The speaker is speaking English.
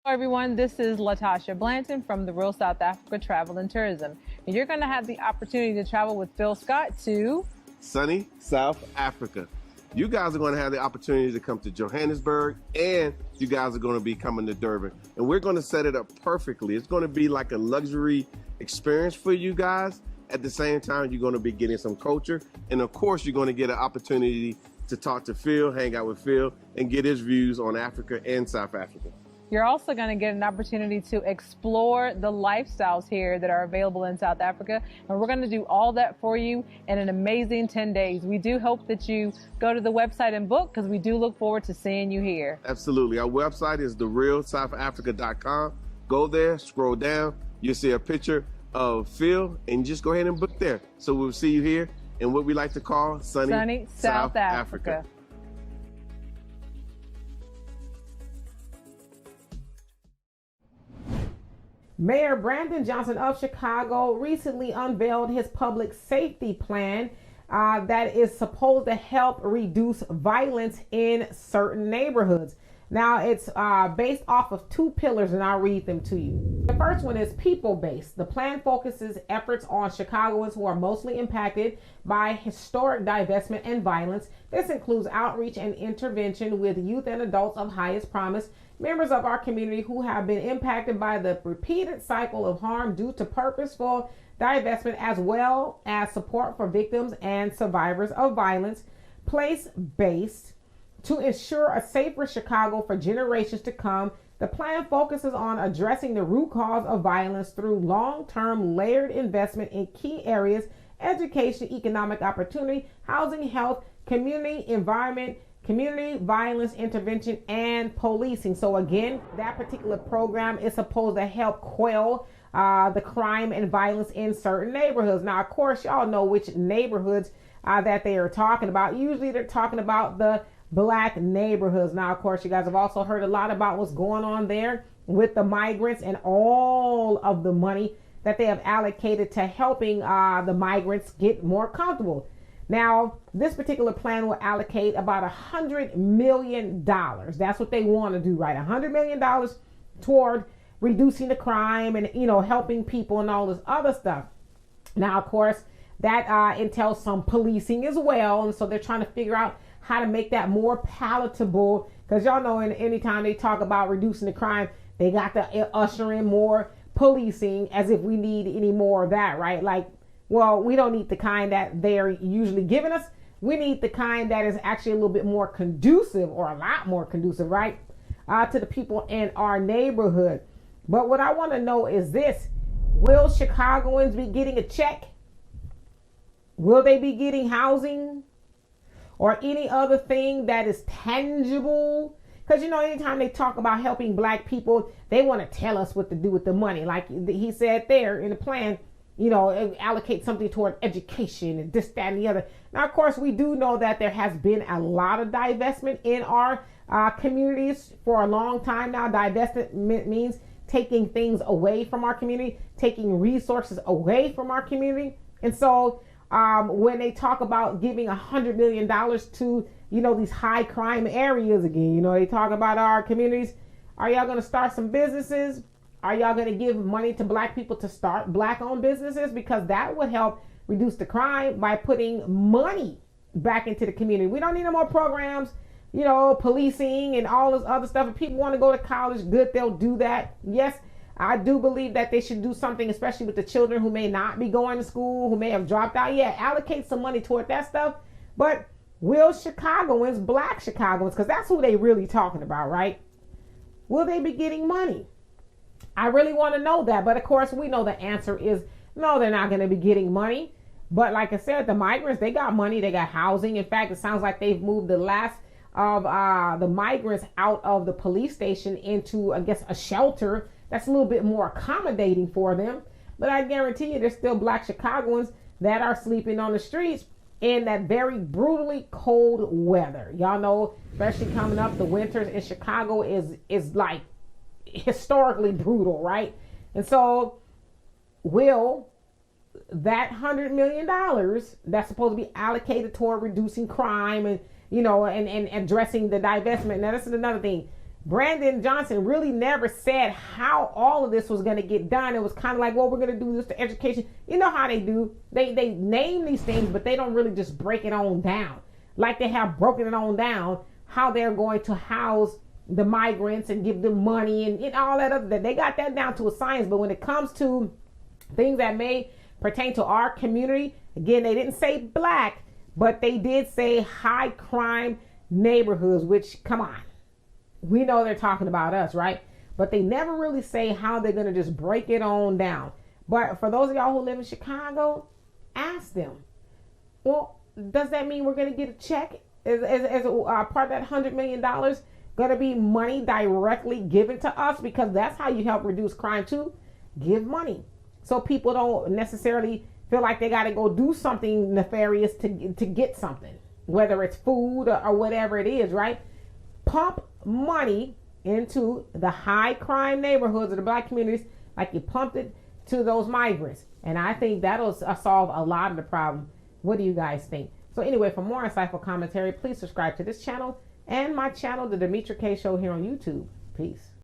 Hello everyone, this is Latasha Blanton from the Real South Africa Travel and Tourism. And you're going to have the opportunity to travel with Phil Scott to sunny South Africa. You guys are going to have the opportunity to come to Johannesburg, and you guys are going to be coming to Durban. And we're going to set it up perfectly. It's going to be like a luxury experience for you guys. At the same time, you're going to be getting some culture. And of course, you're going to get an opportunity to talk to Phil, hang out with Phil, and get his views on Africa and South Africa. You're also going to get an opportunity to explore the lifestyles here that are available in South Africa. And we're going to do all that for you in an amazing 10 days. We do hope that you go to the website and book, because we do look forward to seeing you here. Absolutely. Our website is therealsouthafrica.com. Go there, scroll down. You'll see a picture of Phil, and just go ahead and book there. So we'll see you here in what we like to call sunny South Africa. Mayor Brandon Johnson of Chicago recently unveiled his public safety plan that is supposed to help reduce violence in certain neighborhoods. Now, it's based off of two pillars, and I'll read them to you. The first one is people-based. The plan focuses efforts on Chicagoans who are mostly impacted by historic divestment and violence. This includes outreach and intervention with youth and adults of highest promise, members of our community who have been impacted by the repeated cycle of harm due to purposeful divestment, as well as support for victims and survivors of violence. Place-based. To ensure a safer Chicago for generations to come, the plan focuses on addressing the root cause of violence through long-term layered investment in key areas: education, economic opportunity, housing, health, community environment, community violence intervention, and policing. So again, that particular program is supposed to help quell the crime and violence in certain neighborhoods. Now, of course, y'all know which neighborhoods that they are talking about. Usually they're talking about the Black neighborhoods. Now, of course, you guys have also heard a lot about what's going on there with the migrants and all of the money that they have allocated to helping the migrants get more comfortable. Now, this particular plan will allocate about $100 million. That's what they want to do, right? $100 million toward reducing the crime and, helping people and all this other stuff. Now, of course, that entails some policing as well. And so they're trying to figure out how to make that more palatable, because y'all know anytime they talk about reducing the crime, they got to usher in more policing, as if we need any more of that, right? Like, well, we don't need the kind that they're usually giving us. We need the kind that is actually a little bit more conducive, or a lot more conducive, right, to the people in our neighborhood. But what I want to know is this: will Chicagoans be getting a check? Will they be getting housing or any other thing that is tangible? Because, anytime they talk about helping Black people, they want to tell us what to do with the money. Like he said there in the plan, allocate something toward education and this, that, and the other. Now, of course, we do know that there has been a lot of divestment in our communities for a long time now. Divestment means taking things away from our community, taking resources away from our community. And so when they talk about giving $100 million to, these high crime areas again, they talk about our communities. Are y'all going to start some businesses? Are y'all going to give money to Black people to start Black-owned businesses? Because that would help reduce the crime by putting money back into the community. We don't need no more programs, policing and all this other stuff. If people want to go to college, good, they'll do that. Yes, I do believe that they should do something, especially with the children who may not be going to school, who may have dropped out. Yeah, allocate some money toward that stuff. But will Chicagoans, Black Chicagoans, because that's who they really talking about, right? Will they be getting money? I really want to know that. But of course, we know the answer is no, they're not going to be getting money. But like I said, the migrants, they got money, they got housing. In fact, it sounds like they've moved the last of the migrants out of the police station into, I guess, a shelter that's a little bit more accommodating for them. But I guarantee you there's still Black Chicagoans that are sleeping on the streets in that very brutally cold weather. Y'all know, especially coming up, the winters in Chicago is like historically brutal, right? And so will that $100 million that's supposed to be allocated toward reducing crime and and addressing the divestment. Now, this is another thing. Brandon Johnson really never said how all of this was going to get done. It was kind of like, well, we're going to do this to education. You know how they do. They name these things, but they don't really just break it on down. Like they have broken it on down, how they're going to house the migrants and give them money and all that other that. They got that down to a science. But when it comes to things that may pertain to our community, again, they didn't say black, but they did say high crime neighborhoods, which, come on. We know they're talking about us, right? But they never really say how they're going to just break it on down. But for those of y'all who live in Chicago, ask them, well, does that mean we're going to get a check as a part of that $100 million going to be money directly given to us? Because that's how you help reduce crime too. Give money. So people don't necessarily feel like they got to go do something nefarious to get something, whether it's food or whatever it is, right? Pump money into the high crime neighborhoods of the black communities like you pumped it to those migrants. And I think that'll solve a lot of the problem. What do you guys think? So anyway, for more insightful commentary, please subscribe to this channel and my channel, The Demetra Kaye Show, here on YouTube. Peace.